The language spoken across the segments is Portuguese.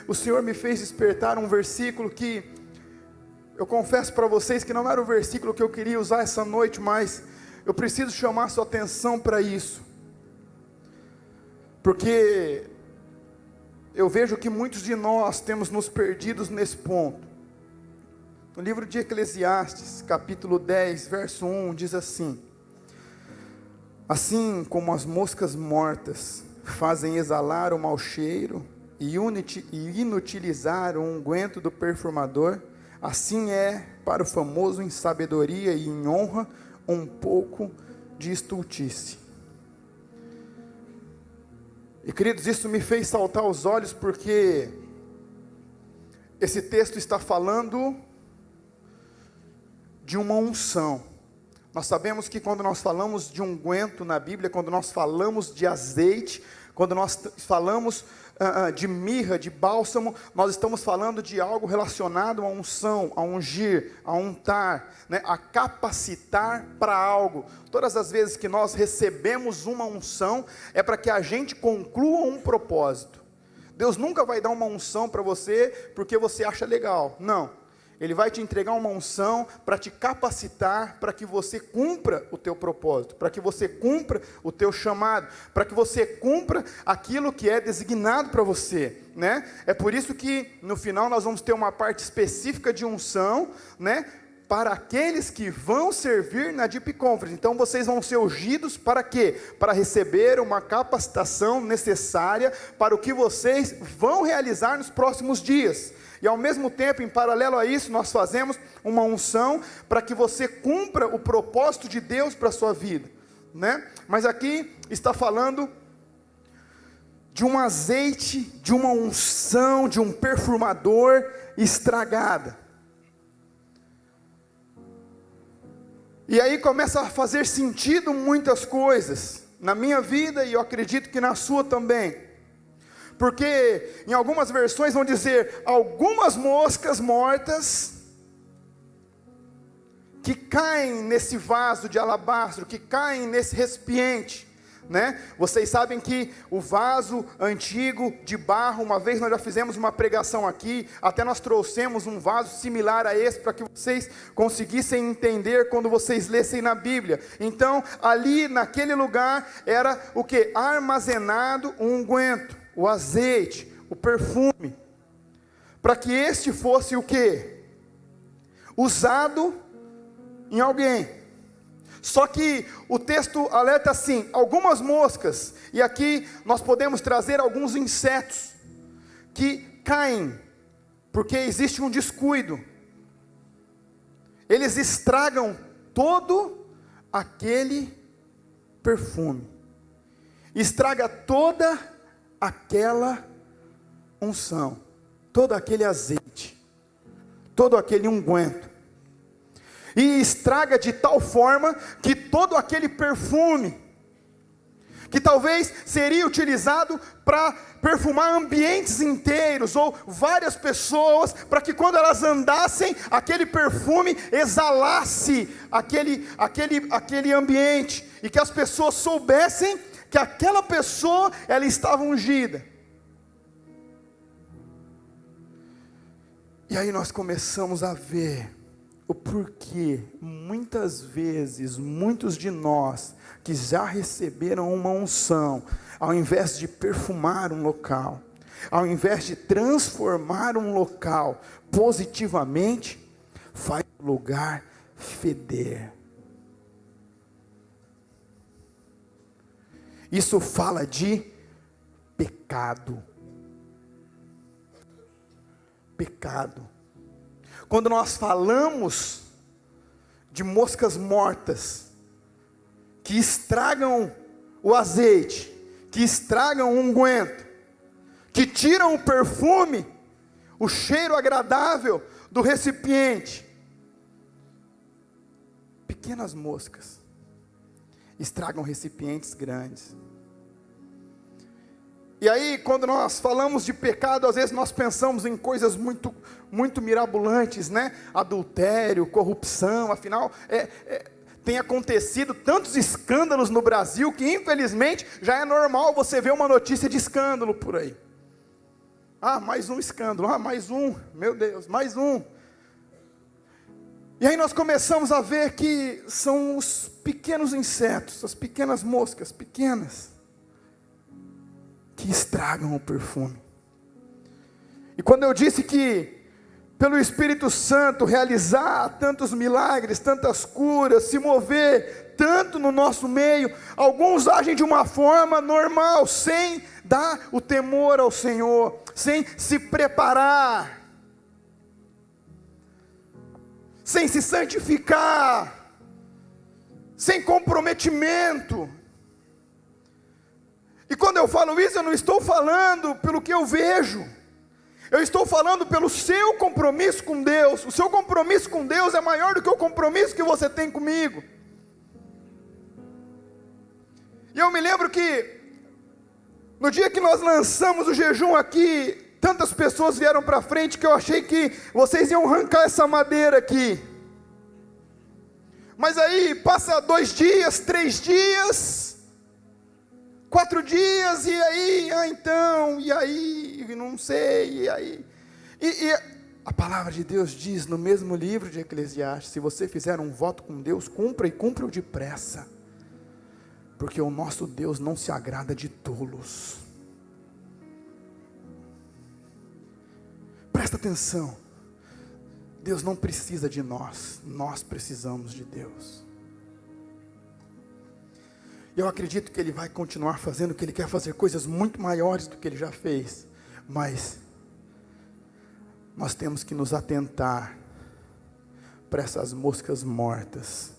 o Senhor me fez despertar um versículo que, eu confesso para vocês que não era o versículo que eu queria usar essa noite, mas eu preciso chamar sua atenção para isso, porque eu vejo que muitos de nós temos nos perdidos nesse ponto. No livro de Eclesiastes, capítulo 10, verso 1, diz assim: assim como as moscas mortas fazem exalar o mau cheiro e inutilizar o unguento do perfumador, assim é para o famoso em sabedoria e em honra um pouco de estultice. E queridos, isso me fez saltar os olhos, porque esse texto está falando de uma unção. Nós sabemos que quando nós falamos de unguento na Bíblia, quando nós falamos de azeite, quando nós falamos de mirra, de bálsamo, nós estamos falando de algo relacionado a unção, a ungir, a untar, né, a capacitar para algo. Todas as vezes que nós recebemos uma unção, é para que a gente conclua um propósito. Deus nunca vai dar uma unção para você porque você acha legal, não. Ele vai te entregar uma unção para te capacitar, para que você cumpra o teu propósito, para que você cumpra o teu chamado, para que você cumpra aquilo que é designado para você, né? É por isso que no final nós vamos ter uma parte específica de unção, né, para aqueles que vão servir na Deep Conference. Então vocês vão ser ungidos para quê? Para receber uma capacitação necessária para o que vocês vão realizar nos próximos dias. E ao mesmo tempo, em paralelo a isso, nós fazemos uma unção para que você cumpra o propósito de Deus para a sua vida, né? Mas aqui está falando de um azeite, de uma unção, de um perfumador estragada. E aí começa a fazer sentido muitas coisas na minha vida, e eu acredito que na sua também. Porque em algumas versões vão dizer algumas moscas mortas que caem nesse vaso de alabastro, que caem nesse recipiente, né? Vocês sabem que o vaso antigo de barro, uma vez nós já fizemos uma pregação aqui, até nós trouxemos um vaso similar a esse para que vocês conseguissem entender quando vocês lessem na Bíblia. Então ali naquele lugar era o que? Armazenado um unguento, o azeite, o perfume, para que este fosse o quê? Usado em alguém. Só que o texto alerta assim, algumas moscas, e aqui nós podemos trazer alguns insetos, que caem, porque existe um descuido, eles estragam todo aquele perfume, estraga toda aquela unção, todo aquele azeite, todo aquele unguento, e estraga de tal forma que todo aquele perfume, que talvez seria utilizado para perfumar ambientes inteiros, ou várias pessoas, para que quando elas andassem, aquele perfume exalasse aquele ambiente, e que as pessoas soubessem que aquela pessoa, ela estava ungida. E aí nós começamos a ver o porquê, muitas vezes, muitos de nós, que já receberam uma unção, ao invés de perfumar um local, ao invés de transformar um local positivamente, faz o lugar feder. Isso fala de pecado. Pecado. Quando nós falamos de moscas mortas, que estragam o azeite, que estragam o unguento, que tiram o perfume, o cheiro agradável do recipiente, pequenas moscas estragam recipientes grandes. E aí, quando nós falamos de pecado, às vezes nós pensamos em coisas muito mirabolantes, né? Adultério, corrupção, afinal, tem acontecido tantos escândalos no Brasil, que infelizmente já é normal você ver uma notícia de escândalo por aí. mais um escândalo, mais um, meu Deus, mais um. E aí nós começamos a ver que são os pequenos insetos, as pequenas moscas, pequenas, que estragam o perfume. E quando eu disse que, pelo Espírito Santo, realizar tantos milagres, tantas curas, se mover tanto no nosso meio, alguns agem de uma forma normal, sem dar o temor ao Senhor, sem se preparar, sem se santificar, sem comprometimento. E quando eu falo isso, eu não estou falando pelo que eu vejo, eu estou falando pelo seu compromisso com Deus. O seu compromisso com Deus é maior do que o compromisso que você tem comigo. E eu me lembro que, no dia que nós lançamos o jejum aqui, tantas pessoas vieram para frente que eu achei que vocês iam arrancar essa madeira aqui. Mas aí passa 2 dias, 3 dias, 4 dias, e aí, então, e aí, não sei, e aí. E a palavra de Deus diz no mesmo livro de Eclesiastes: se você fizer um voto com Deus, cumpra, e cumpra-o depressa, porque o nosso Deus não se agrada de tolos. Presta atenção, Deus não precisa de nós, nós precisamos de Deus. Eu acredito que Ele vai continuar fazendo o que Ele quer fazer, coisas muito maiores do que Ele já fez, mas nós temos que nos atentar para essas moscas mortas,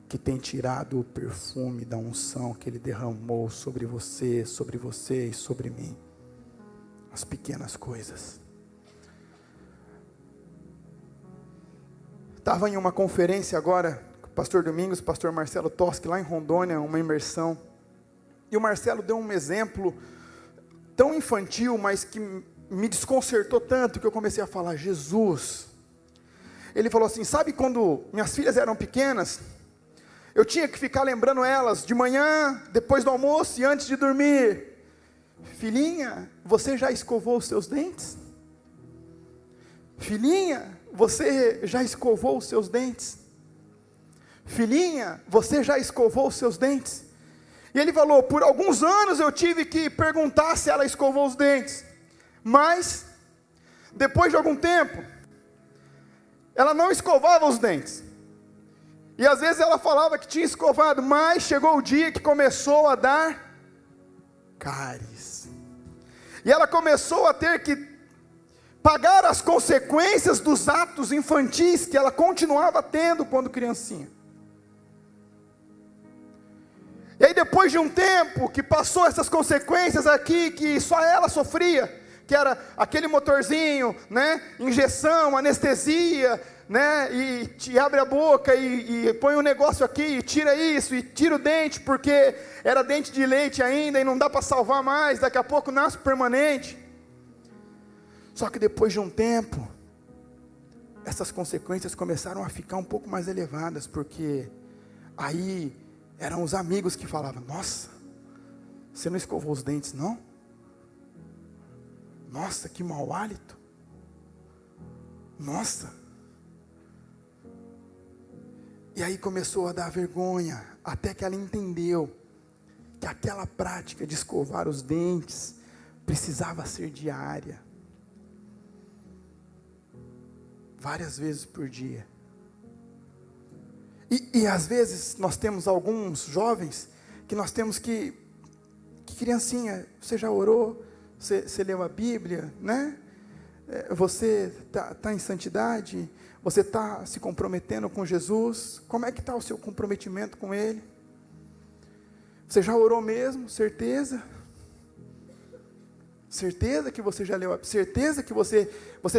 que tem tirado o perfume da unção que Ele derramou sobre você e sobre mim, as pequenas coisas. Estava em uma conferência agora, com o pastor Domingos, pastor Marcelo Toschi, lá em Rondônia, uma imersão, e o Marcelo deu um exemplo tão infantil, mas que me desconcertou tanto, que eu comecei a falar: Jesus. Ele falou assim: sabe quando minhas filhas eram pequenas, eu tinha que ficar lembrando elas, de manhã, depois do almoço e antes de dormir: filhinha, você já escovou os seus dentes? Filhinha, você já escovou os seus dentes? Filhinha, você já escovou os seus dentes? E ele falou: por alguns anos eu tive que perguntar se ela escovou os dentes, mas depois de algum tempo ela não escovava os dentes, e às vezes ela falava que tinha escovado, mas chegou o dia que começou a dar cáries, e ela começou a ter que pagar as consequências dos atos infantis que ela continuava tendo quando criancinha. E aí, depois de um tempo que passou essas consequências aqui, que só ela sofria, que era aquele motorzinho, né, injeção, anestesia, né, e te abre a boca e põe um negócio aqui, e tira isso, e tira o dente, porque era dente de leite ainda, e não dá para salvar mais, daqui a pouco nasce permanente. Só que depois de um tempo, essas consequências começaram a ficar um pouco mais elevadas, porque aí eram os amigos que falavam: nossa, você não escovou os dentes não? Nossa, que mau hálito. Nossa. E aí começou a dar vergonha, até que ela entendeu que aquela prática de escovar os dentes precisava ser diária, várias vezes por dia. E às vezes nós temos alguns jovens que nós temos que criancinha, você já orou? Você leu a Bíblia, né? Você está em santidade? Você está se comprometendo com Jesus? Como é que está o seu comprometimento com Ele? Você já orou mesmo? Certeza? Certeza que você já leu? Certeza que você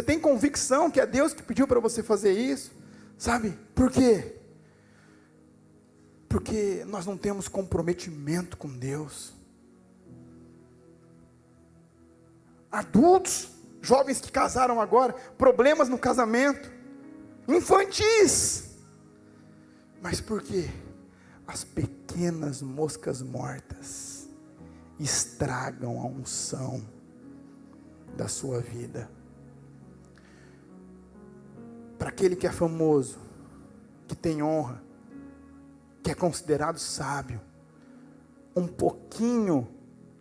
tem convicção que é Deus que pediu para você fazer isso? Sabe? Por quê? Porque nós não temos comprometimento com Deus. Adultos, jovens que casaram agora, problemas no casamento, infantis. Mas por quê? As pequenas moscas mortas estragam a unção da sua vida. Para aquele que é famoso, que tem honra, que é considerado sábio, um pouquinho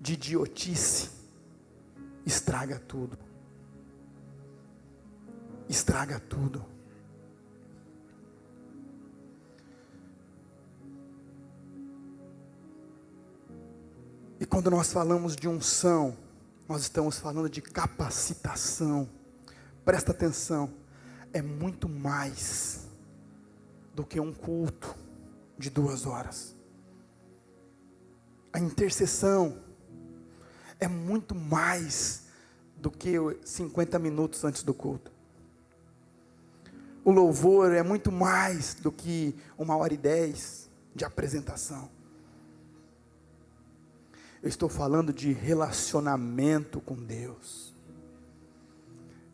de idiotice estraga tudo. Estraga tudo. E quando nós falamos de unção, nós estamos falando de capacitação. Presta atenção, é muito mais do que um culto de 2 horas. A intercessão é muito mais do que 50 minutos antes do culto. O louvor é muito mais do que 1h10 de apresentação. Eu estou falando de relacionamento com Deus.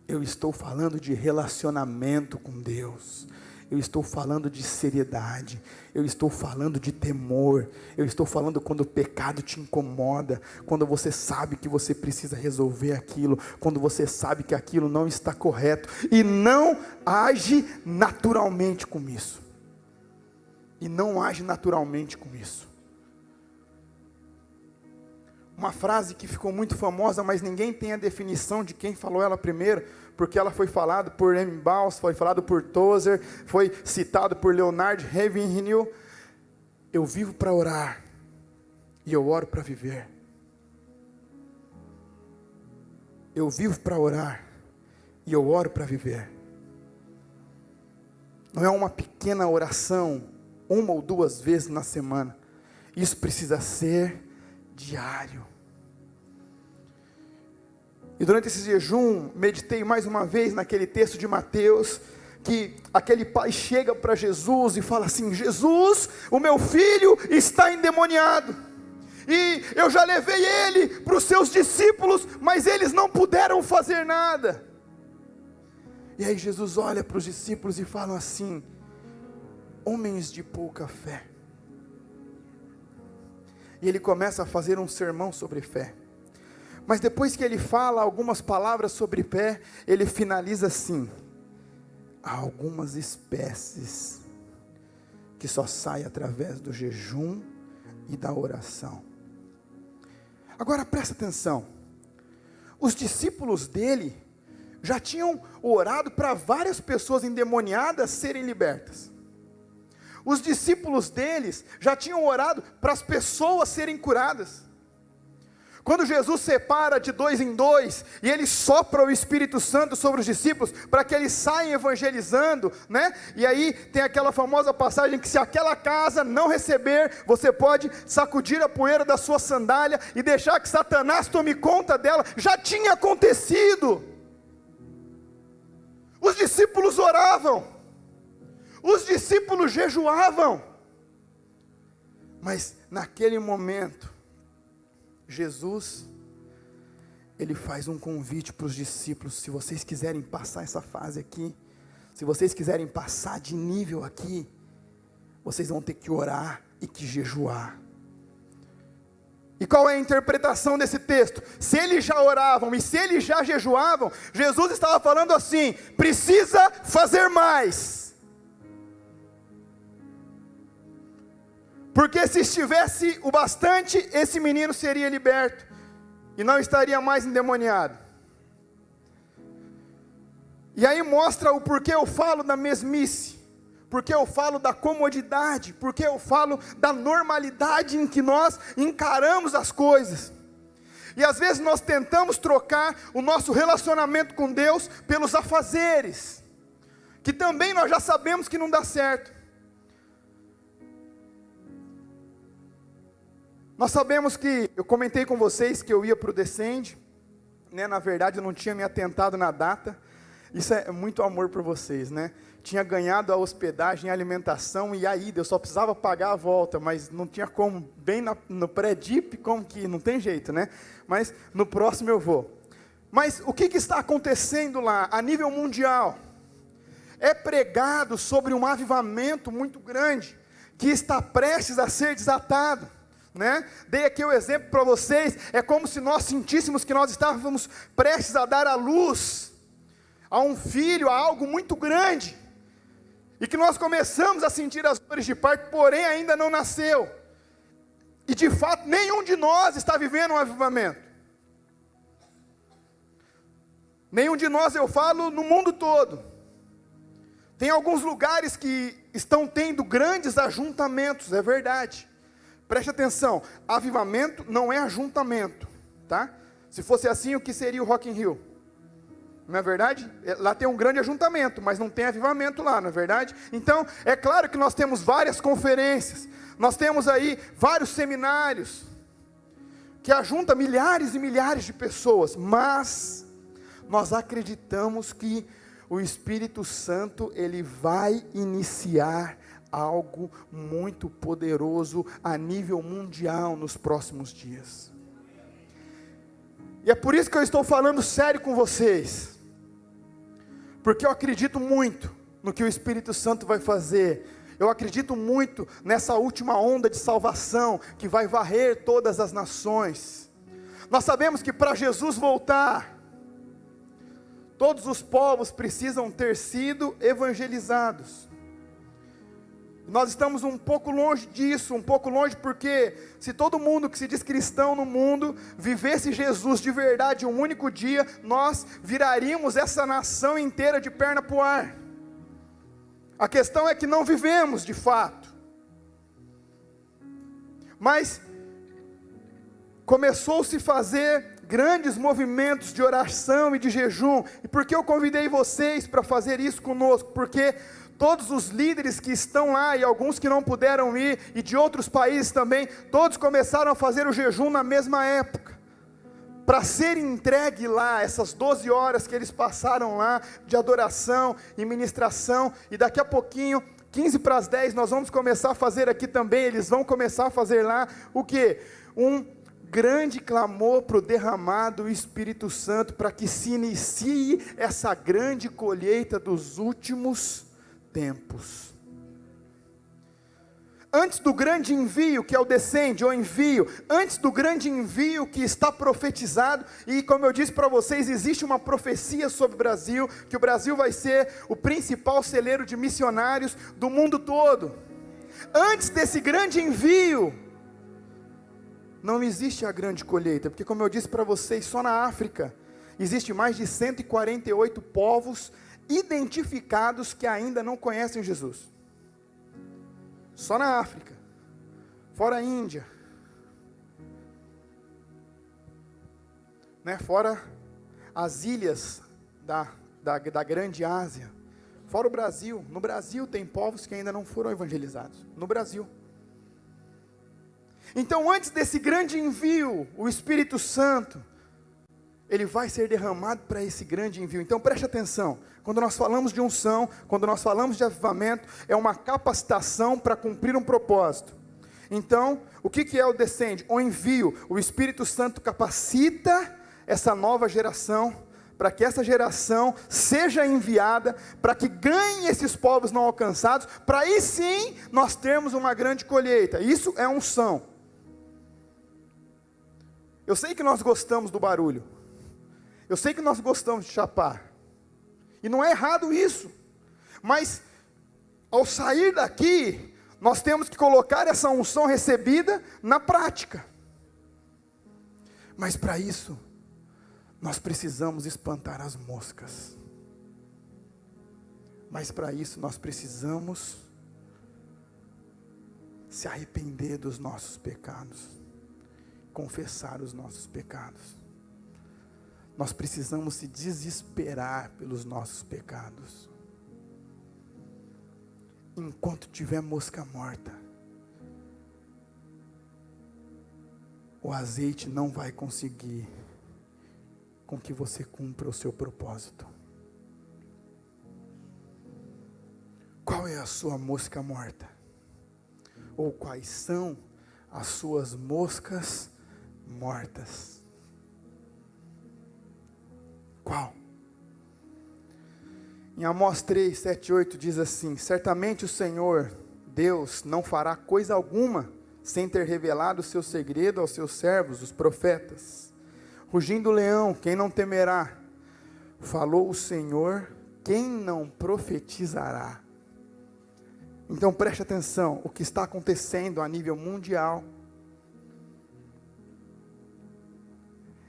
Eu estou falando de relacionamento com Deus. Eu estou falando de seriedade. Eu estou falando de temor. Eu estou falando quando o pecado te incomoda. Quando você sabe que você precisa resolver aquilo. Quando você sabe que aquilo não está correto. E não age naturalmente com isso. E não age naturalmente com isso. Uma frase que ficou muito famosa, mas ninguém tem a definição de quem falou ela primeiro, porque ela foi falada por M. Baus, foi falada por Tozer, foi citado por Leonard Ravenhill. Eu vivo para orar, e eu oro para viver. Eu vivo para orar, e eu oro para viver. Não é uma pequena oração, 1 ou 2 vezes na semana. Isso precisa ser diário. E durante esse jejum, meditei mais uma vez naquele texto de Mateus, que aquele pai chega para Jesus e fala assim: Jesus, o meu filho está endemoniado, e eu já levei ele para os seus discípulos, mas eles não puderam fazer nada. E aí Jesus olha para os discípulos e fala assim: homens de pouca fé. E ele começa a fazer um sermão sobre fé. Mas depois que ele fala algumas palavras sobre fé, ele finaliza assim: há algumas espécies que só saem através do jejum e da oração. Agora presta atenção. Os discípulos dele já tinham orado para várias pessoas endemoniadas serem libertas. Os discípulos deles já tinham orado para as pessoas serem curadas. Quando Jesus separa de 2 em 2, e ele sopra o Espírito Santo sobre os discípulos, para que eles saiam evangelizando, né? E aí tem aquela famosa passagem que se aquela casa não receber, você pode sacudir a poeira da sua sandália, e deixar que Satanás tome conta dela. Já tinha acontecido. Os discípulos oravam. Os discípulos jejuavam. Mas naquele momento, Jesus, ele faz um convite para os discípulos: se vocês quiserem passar essa fase aqui, se vocês quiserem passar de nível aqui, vocês vão ter que orar e que jejuar. E qual é a interpretação desse texto? Se eles já oravam e se eles já jejuavam, Jesus estava falando assim: precisa fazer mais. Porque se estivesse o bastante, esse menino seria liberto, e não estaria mais endemoniado. E aí mostra o porquê eu falo da mesmice, porque eu falo da comodidade, porque eu falo da normalidade em que nós encaramos as coisas. E às vezes nós tentamos trocar o nosso relacionamento com Deus pelos afazeres, que também nós já sabemos que não dá certo. Nós sabemos que, eu comentei com vocês que eu ia para o Descende, né? Na verdade eu não tinha me atentado na data. Isso é muito amor por vocês, né? Tinha ganhado a hospedagem, a alimentação e a ida, eu só precisava pagar a volta, mas não tinha como, bem no pré-dip, como que, não tem jeito, né? Mas no próximo eu vou. Mas o que está acontecendo lá, a nível mundial? É pregado sobre um avivamento muito grande, que está prestes a ser desatado. né? Dei aqui o exemplo para vocês, é como se nós sentíssemos que nós estávamos prestes a dar à luz a um filho, a algo muito grande, e que nós começamos a sentir as dores de parto, porém ainda não nasceu, e de fato nenhum de nós está vivendo um avivamento, nenhum de nós, eu falo no mundo todo. Tem alguns lugares que estão tendo grandes ajuntamentos, é verdade. Preste atenção, avivamento não é ajuntamento, tá? Se fosse assim, o que seria o Rock in Rio? Não é verdade? Lá tem um grande ajuntamento, mas não tem avivamento lá, não é verdade? Então, é claro que nós temos várias conferências, nós temos aí vários seminários, que ajunta milhares e milhares de pessoas, mas nós acreditamos que o Espírito Santo, ele vai iniciar algo muito poderoso a nível mundial nos próximos dias. E é por isso que eu estou falando sério com vocês, porque eu acredito muito no que o Espírito Santo vai fazer. Eu acredito muito nessa última onda de salvação que vai varrer todas as nações. Nós sabemos que para Jesus voltar, todos os povos precisam ter sido evangelizados. Nós estamos um pouco longe disso, um pouco longe, porque se todo mundo que se diz cristão no mundo vivesse Jesus de verdade um único dia, nós viraríamos essa nação inteira de perna para o ar. A questão é que não vivemos de fato. Mas começou-se a fazer grandes movimentos de oração e de jejum. E por que eu convidei vocês para fazer isso conosco? Porque todos os líderes que estão lá, e alguns que não puderam ir, e de outros países também, todos começaram a fazer o jejum na mesma época, para ser entregue lá, essas 12 horas que eles passaram lá, de adoração e ministração, e daqui a pouquinho, 15 para as 10, nós vamos começar a fazer aqui também, eles vão começar a fazer lá, o quê? Um grande clamor para o derramado Espírito Santo, para que se inicie essa grande colheita dos últimos tempos. Antes do grande envio, que é o descende, ou envio, antes do grande envio que está profetizado, e como eu disse para vocês, existe uma profecia sobre o Brasil, que o Brasil vai ser o principal celeiro de missionários do mundo todo. Antes desse grande envio, não existe a grande colheita, porque como eu disse para vocês, só na África, existe mais de 148 povos identificados que ainda não conhecem Jesus. Só na África, fora a Índia, né? Fora as ilhas da grande Ásia, fora o Brasil. No Brasil tem povos que ainda não foram evangelizados, no Brasil. Então antes desse grande envio, o Espírito Santo, ele vai ser derramado para esse grande envio. Então preste atenção, quando nós falamos de unção, quando nós falamos de avivamento, é uma capacitação para cumprir um propósito. Então, o que é o descende? O envio. O Espírito Santo capacita essa nova geração, para que essa geração seja enviada, para que ganhe esses povos não alcançados, para aí sim nós termos uma grande colheita. Isso é unção. Eu sei que nós gostamos do barulho, eu sei que nós gostamos de chapar, e não é errado isso, mas ao sair daqui, nós temos que colocar essa unção recebida na prática. Mas para isso, nós precisamos espantar as moscas. Mas para isso nós precisamos se arrepender dos nossos pecados, confessar os nossos pecados. Nós precisamos se desesperar pelos nossos pecados. Enquanto tiver mosca morta, o azeite não vai conseguir com que você cumpra o seu propósito. Qual é a sua mosca morta? Ou quais são as suas moscas mortas? Qual? Em Amós 3, 7, 8 diz assim: certamente o Senhor, Deus, não fará coisa alguma sem ter revelado o seu segredo aos seus servos, os profetas. Rugindo o leão, quem não temerá? Falou o Senhor, quem não profetizará? Então preste atenção, o que está acontecendo a nível mundial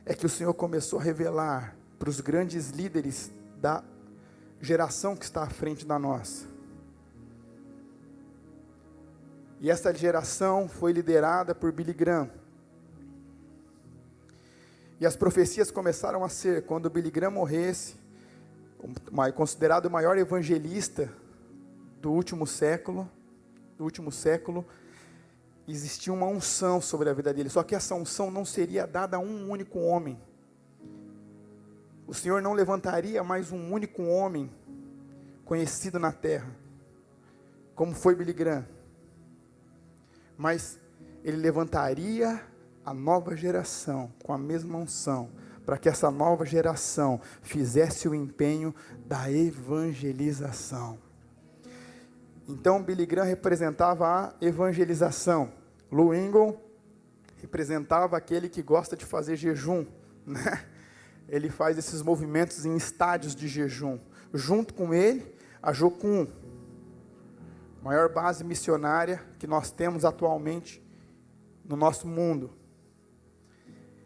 é que o Senhor começou a revelar para os grandes líderes da geração que está à frente da nossa. E essa geração foi liderada por Billy Graham. E as profecias começaram a ser, quando Billy Graham morresse, considerado o maior evangelista do último século, existia uma unção sobre a vida dele, só que essa unção não seria dada a um único homem. O Senhor não levantaria mais um único homem conhecido na terra, como foi Billy Graham, mas Ele levantaria a nova geração com a mesma unção, para que essa nova geração fizesse o empenho da evangelização. Então Billy Graham representava a evangelização, Lou Engle representava aquele que gosta de fazer jejum, né? Ele faz esses movimentos em estádios de jejum. Junto com ele, a Jocum, maior base missionária que nós temos atualmente no nosso mundo.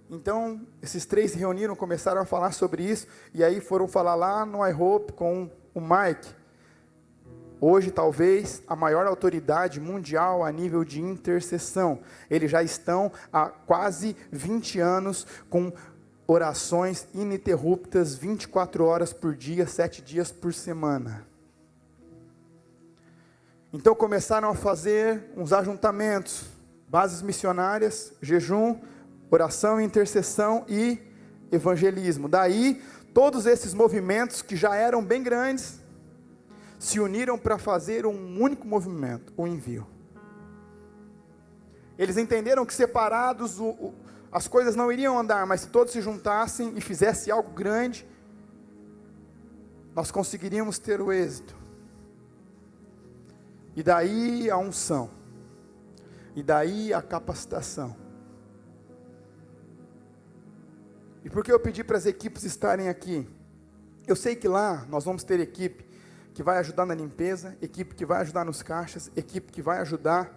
Então, esses três se reuniram, começaram a falar sobre isso, e aí foram falar lá no iHope com o Mike. Hoje, talvez, a maior autoridade mundial a nível de intercessão. Eles já estão há quase 20 anos com orações ininterruptas, 24 horas por dia, 7 dias por semana. Então começaram a fazer uns ajuntamentos, bases missionárias, jejum, oração, intercessão e evangelismo. Daí, todos esses movimentos que já eram bem grandes, se uniram para fazer um único movimento, o envio. Eles entenderam que separados as coisas não iriam andar, mas se todos se juntassem e fizessem algo grande, nós conseguiríamos ter o êxito. E daí a unção, e daí a capacitação. E por que eu pedi para as equipes estarem aqui? Eu sei que lá nós vamos ter equipe que vai ajudar na limpeza, equipe que vai ajudar nos caixas, equipe que vai ajudar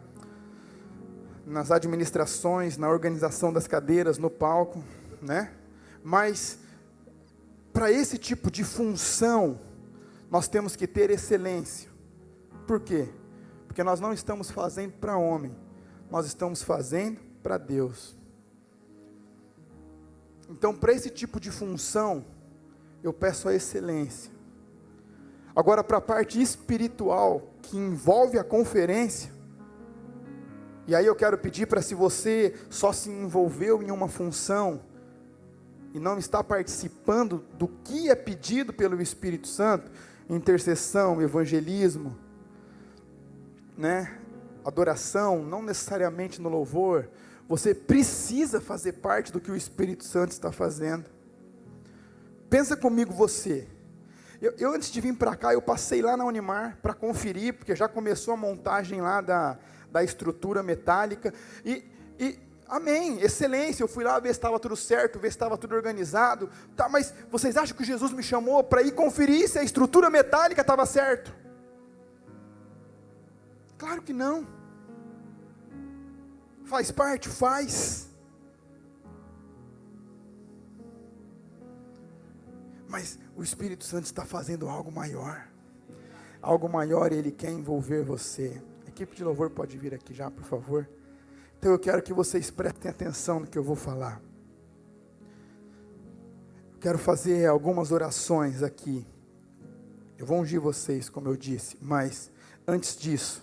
nas administrações, na organização das cadeiras, no palco, né? Mas, para esse tipo de função, nós temos que ter excelência. Por quê? Porque nós não estamos fazendo para homem, nós estamos fazendo para Deus. Então, para esse tipo de função, eu peço a excelência. Agora, para a parte espiritual, que envolve a conferência, e aí eu quero pedir para, se você só se envolveu em uma função, e não está participando do que é pedido pelo Espírito Santo, intercessão, evangelismo, né? Adoração, não necessariamente no louvor, você precisa fazer parte do que o Espírito Santo está fazendo. Pensa comigo você. Eu antes de vir para cá, eu passei lá na Unimar para conferir, porque já começou a montagem lá da estrutura metálica, e amém, excelência, eu fui lá ver se estava tudo certo, ver se estava tudo organizado, tá, mas vocês acham que Jesus me chamou para ir conferir se a estrutura metálica estava certo? Claro que não. Faz parte? Faz. Mas o Espírito Santo está fazendo algo maior. Algo maior, Ele quer envolver você. A equipe de louvor pode vir aqui já, por favor. Então eu quero que vocês prestem atenção no que eu vou falar. Eu quero fazer algumas orações aqui. Eu vou ungir vocês, como eu disse. Mas, antes disso,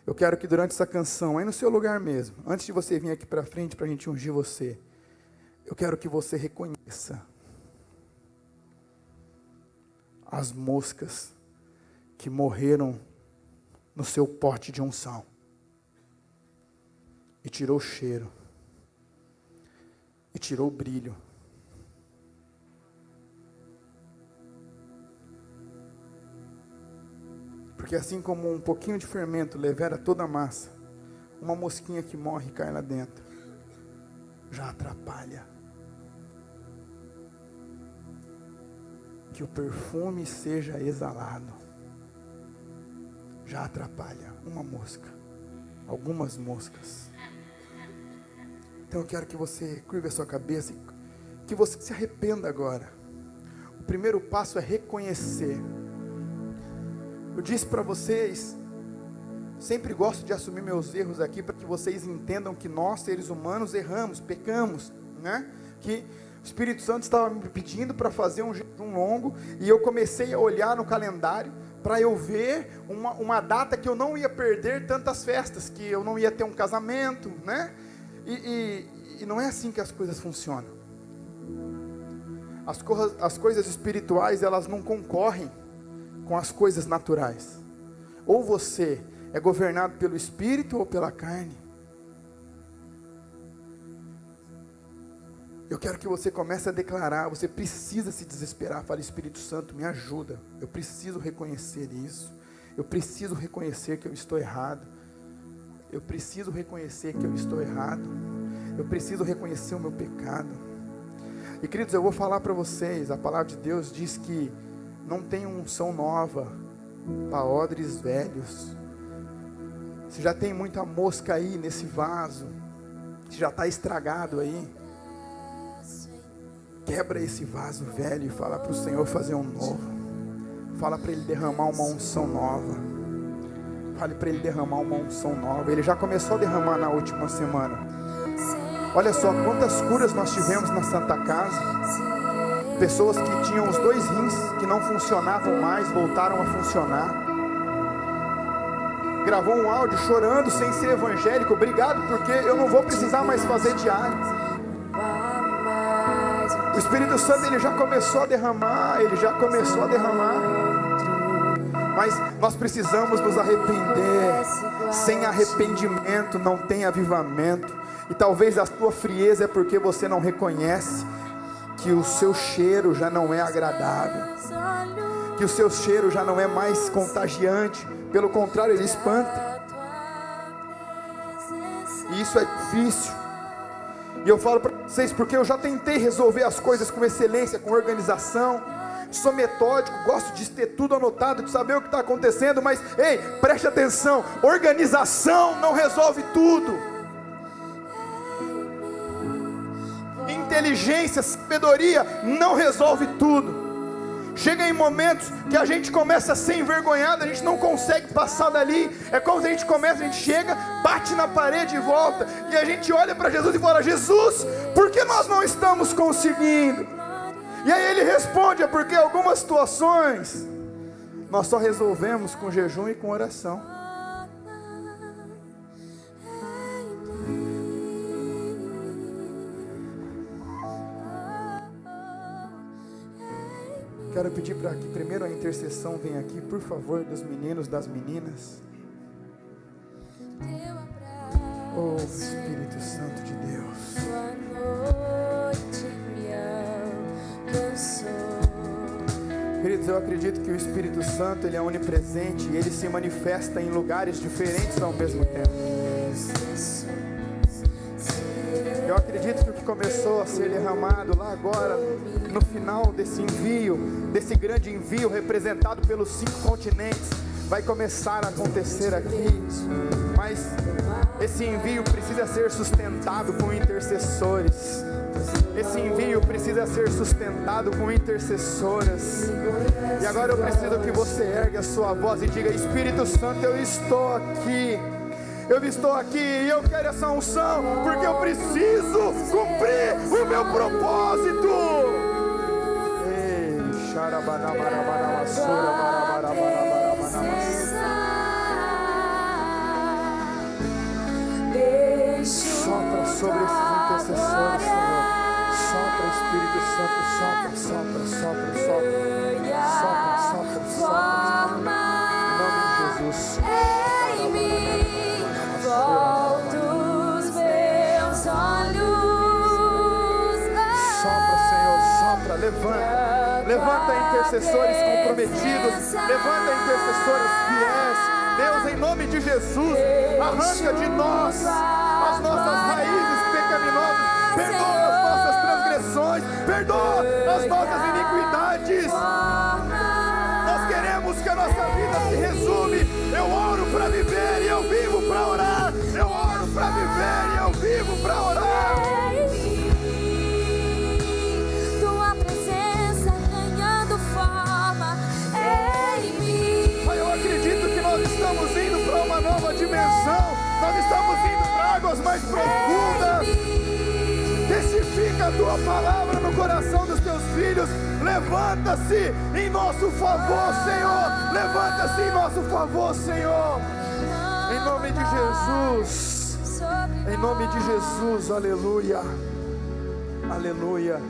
eu quero que durante essa canção, aí no seu lugar mesmo, antes de você vir aqui para frente para a gente ungir você, eu quero que você reconheça as moscas que morreram no seu pote de unção e tirou o cheiro e tirou o brilho. Porque assim como um pouquinho de fermento levera toda a massa, uma mosquinha que morre e cai lá dentro já atrapalha. Que o perfume seja exalado já atrapalha uma mosca, algumas moscas. Então eu quero que você curve a sua cabeça e que você se arrependa agora. O primeiro passo é reconhecer. Eu disse para vocês, sempre gosto de assumir meus erros aqui para que vocês entendam que nós, seres humanos, erramos, pecamos, né? Que o Espírito Santo estava me pedindo para fazer um jejum longo e eu comecei a olhar no calendário para eu ver uma data que eu não ia perder tantas festas, que eu não ia ter um casamento, né? E não é assim que as coisas funcionam. As coisas espirituais, elas não concorrem com as coisas naturais. Ou você é governado pelo Espírito ou pela carne. Eu quero que você comece a declarar, você precisa se desesperar, fale: Espírito Santo, me ajuda, eu preciso reconhecer isso, eu preciso reconhecer que eu estou errado, eu preciso reconhecer que eu estou errado, eu preciso reconhecer o meu pecado. E queridos, eu vou falar para vocês, a palavra de Deus diz que não tem unção nova para odres velhos. Se já tem muita mosca aí nesse vaso, se já está estragado aí, quebra esse vaso velho e fala para o Senhor fazer um novo. Fala para Ele derramar uma unção nova. Fale para Ele derramar uma unção nova. Ele já começou a derramar na última semana. Olha só quantas curas nós tivemos na Santa Casa. Pessoas que tinham os 2 rins que não funcionavam mais, voltaram a funcionar. Gravou um áudio chorando sem ser evangélico: obrigado, porque eu não vou precisar mais fazer diálise. O Espírito Santo, ele já começou a derramar, mas nós precisamos nos arrepender. Sem arrependimento não tem avivamento. E talvez a tua frieza é porque você não reconhece que o seu cheiro já não é agradável, que o seu cheiro já não é mais contagiante, pelo contrário, ele espanta. E isso é difícil. E eu falo para vocês porque eu já tentei resolver as coisas com excelência, com organização. Sou metódico, gosto de ter tudo anotado, de saber o que está acontecendo. Mas, ei, preste atenção, organização não resolve tudo. Inteligência, sabedoria não resolve tudo. Chega em momentos que a gente começa a ser envergonhado, a gente não consegue passar dali. É como se a gente começa, a gente chega, bate na parede e volta. E a gente olha para Jesus e fala: Jesus, por que nós não estamos conseguindo? E aí ele responde: é porque algumas situações nós só resolvemos com jejum e com oração. Quero pedir para que primeiro a intercessão venha aqui, por favor, dos meninos, das meninas. Oh, Espírito Santo de Deus. Queridos, eu acredito que o Espírito Santo, ele é onipresente e ele se manifesta em lugares diferentes ao mesmo tempo. Eu acredito que o que começou a ser derramado lá agora, no final desse envio, desse grande envio representado pelos 5 continentes, vai começar a acontecer aqui. Mas esse envio precisa ser sustentado com intercessores. Esse envio precisa ser sustentado com intercessoras. E agora eu preciso que você ergue a sua voz e diga: Espírito Santo, eu estou aqui. Eu estou aqui e eu quero essa unção, porque eu preciso cumprir o meu propósito. Ei, sopra sobre esses intercessores, Senhor. Sopra, Espírito Santo, sopra, sopra, sopra, sopra, sopra, sopra, sopra. Em nome de Jesus. Volta os meus olhos. Sopra, Senhor, sopra, levanta. Levanta intercessores comprometidos. Levanta intercessoras fiéis. Deus, em nome de Jesus, arranca de nós as nossas raízes pecaminosas, perdoa as nossas transgressões, perdoa as nossas iniquidades. Nós queremos que a nossa vida se resume: eu oro para viver e eu vivo para orar, eu oro para viver e eu vivo para orar. Tua presença ganhando forma em mim. Pai, eu acredito que nós estamos indo para uma nova dimensão, nós estamos indo para águas mais profundas. Testifica a tua palavra no coração dos teus filhos. Levanta-se em nosso favor, Senhor. Levanta-se em nosso favor, Senhor. Em nome de Jesus. Em nome de Jesus. Aleluia. Aleluia.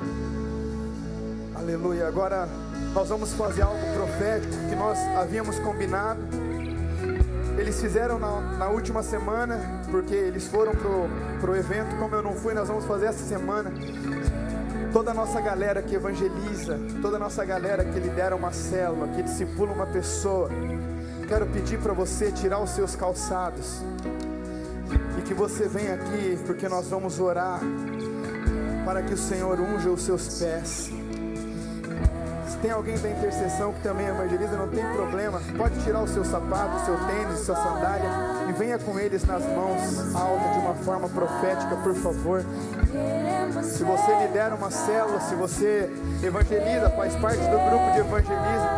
Aleluia. Agora nós vamos fazer algo profético que nós havíamos combinado. Eles fizeram na última semana, porque eles foram pro evento. Como eu não fui, nós vamos fazer essa semana. Toda a nossa galera que evangeliza, toda a nossa galera que lidera uma célula, que discipula uma pessoa, quero pedir para você tirar os seus calçados e que você venha aqui, porque nós vamos orar para que o Senhor unja os seus pés. Se tem alguém da intercessão que também evangeliza, não tem problema, pode tirar o seu sapato, o seu tênis, a sua sandália e venha com eles nas mãos altas de uma forma profética, por favor. Se você lidera uma célula, se você evangeliza, faz parte do grupo de evangelismo,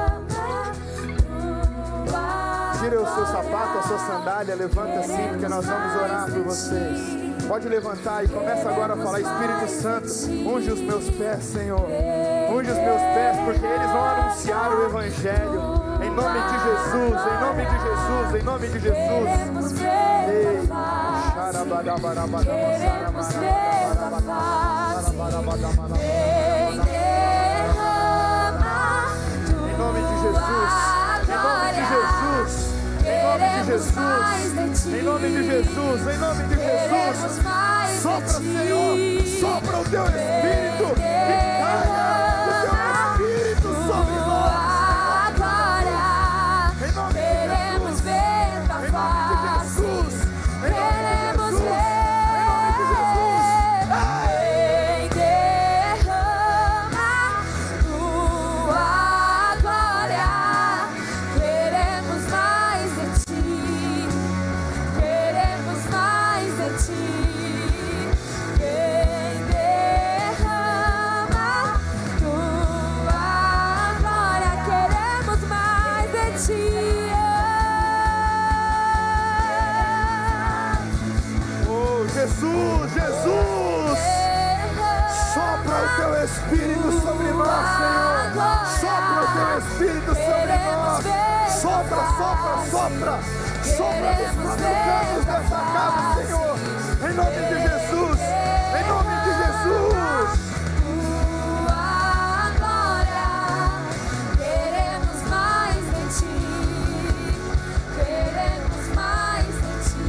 tira o seu sapato, a sua sandália, levanta assim, porque nós vamos orar por vocês. Pode levantar e começa agora a falar: Espírito Santo, unge os meus pés, Senhor. Unge os meus pés, porque eles vão anunciar o Evangelho. Em nome de Jesus, em nome de Jesus, em nome de Jesus. Ei, em nome de Jesus, em nome de Jesus, em nome de Jesus, em nome de Jesus, em nome de Jesus. Sopra, Senhor, sopra o teu Espírito e caia o teu Espírito sobre nós. Em nome de Jesus, em nome de Jesus, em nome de Jesus, em nome de Jesus. Derrama tua glória. Queremos mais de ti. Queremos mais de ti. Quem derrama tua glória. Queremos mais de ti. Oh, Jesus, Jesus, sopra o teu Espírito sobre nós, Senhor. Sopra o teu Espírito sobre nós. Sopra, sopra, sopra. Sopra nos quatro cantos dessa casa, Senhor. Em nome de Jesus, em nome de Jesus. Tua glória. Queremos mais de ti. Queremos mais de ti.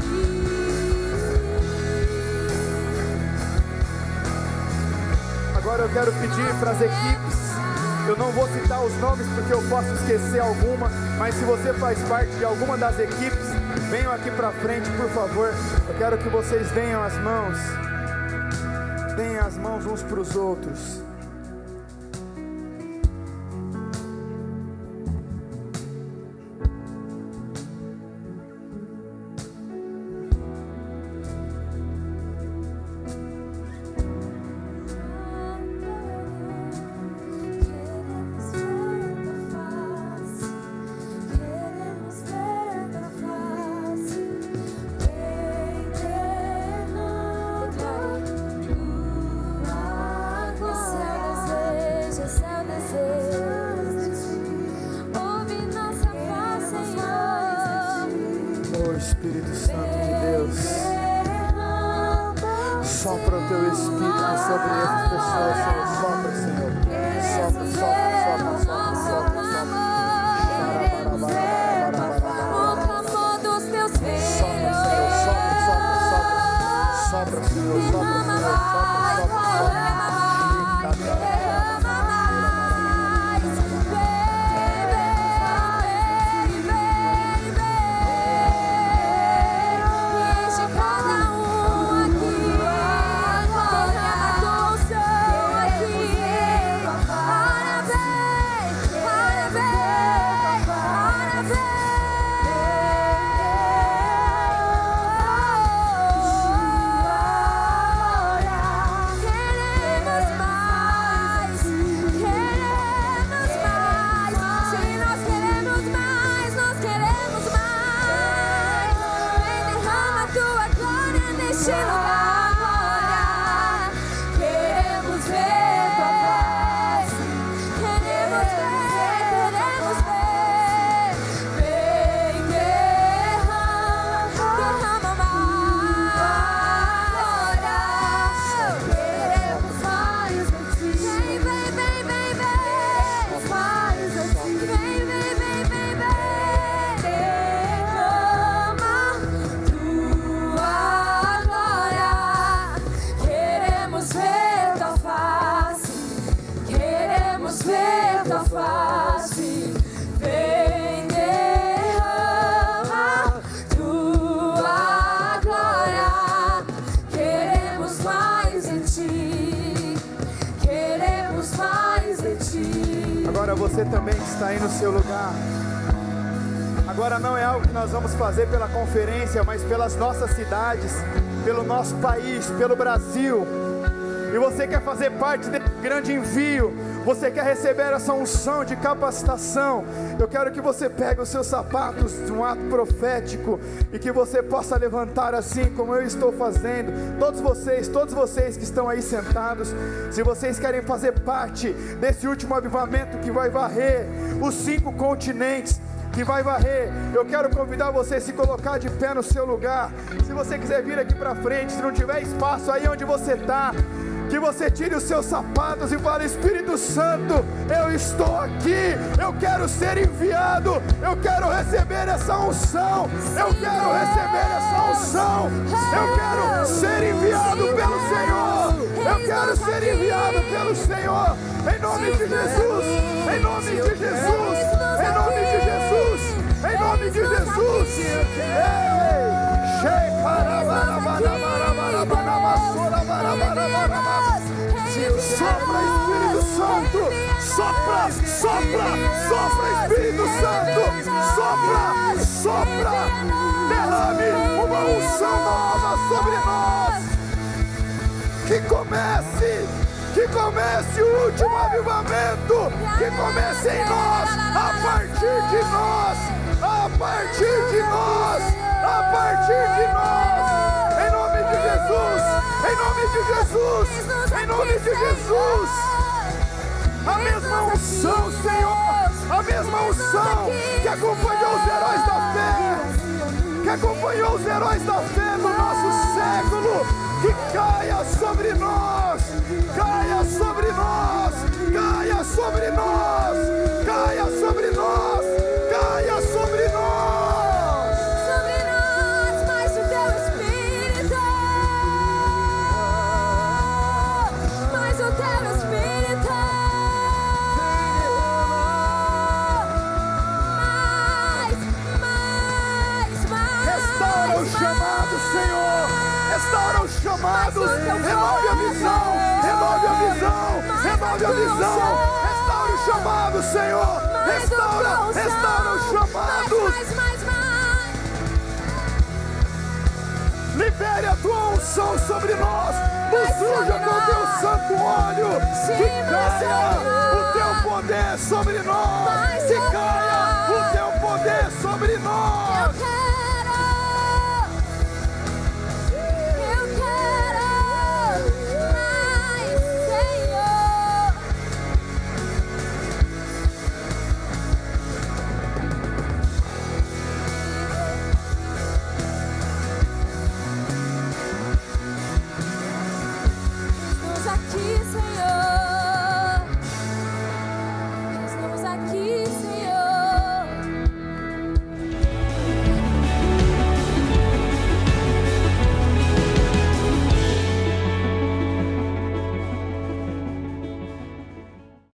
Agora eu quero pedir para as equipes. Eu não vou citar os nomes porque eu posso esquecer alguma, mas se você faz parte de alguma das equipes, venham aqui para frente, por favor. Eu quero que vocês deem as mãos uns para os outros. Queremos ver tua face. Esse é o desejo. Ouve nossa voz, Senhor. Oh Espírito Santo de Deus, sopra o teu Espírito sobre essas pessoas, Senhor. Sopra, Senhor. Sopra, sopra, sopra, sopra, sopra, sopra. O clamor dos teus filhos. Sopra, Senhor, sopra, sopra, sopra. Sopra, Senhor, sopra, Senhor, sopra, sopra, sopra. você também que está aí no seu lugar. Agora não é algo que nós vamos fazer pela conferência, mas pelas nossas cidades, pelo nosso país, pelo Brasil. E você quer fazer parte desse grande envio, você quer receber essa unção de capacitação, eu quero que você pegue os seus sapatos de um ato profético e que você possa levantar assim como eu estou fazendo. Todos vocês que estão aí sentados, se vocês querem fazer parte desse último avivamento que vai varrer os 5 continentes, que vai varrer, eu quero convidar você a se colocar de pé no seu lugar. Se você quiser vir aqui para frente, se não tiver espaço aí onde você está, que você tire os seus sapatos e fale: Espírito Santo, eu estou aqui, eu quero ser enviado, eu quero receber essa unção, eu quero receber essa unção, eu quero ser enviado pelo Senhor, eu quero ser enviado pelo Senhor, em nome de Jesus, em nome de Jesus, em nome de Jesus, em nome de Jesus. Sopra, Espírito Santo, sopra, sopra, sopra, Espírito Santo, sopra, sopra, derrame uma unção nova sobre nós, que comece o último avivamento, que comece em nós, a partir de nós, a partir de nós, a partir de nós, em nome de Jesus, em nome de Jesus, em nome de Jesus. A mesma unção, Senhor, a mesma unção que acompanhou os heróis da fé, que acompanhou os heróis da fé no nosso século, que caia sobre nós, caia sobre nós, caia sobre nós, caia sobre nós, caia sobre nós. Sobre nós, mais o teu Espírito, mais o teu Espírito, mais. Restaura o chamado, Senhor, restaura os chamados, remove a visão, remove a visão, remove a visão, restaura o chamado, Senhor, restaura os chamados. Libere a tua unção sobre nós, nos unja com o teu santo óleo, que caia o teu poder sobre nós, que caia o teu poder sobre nós.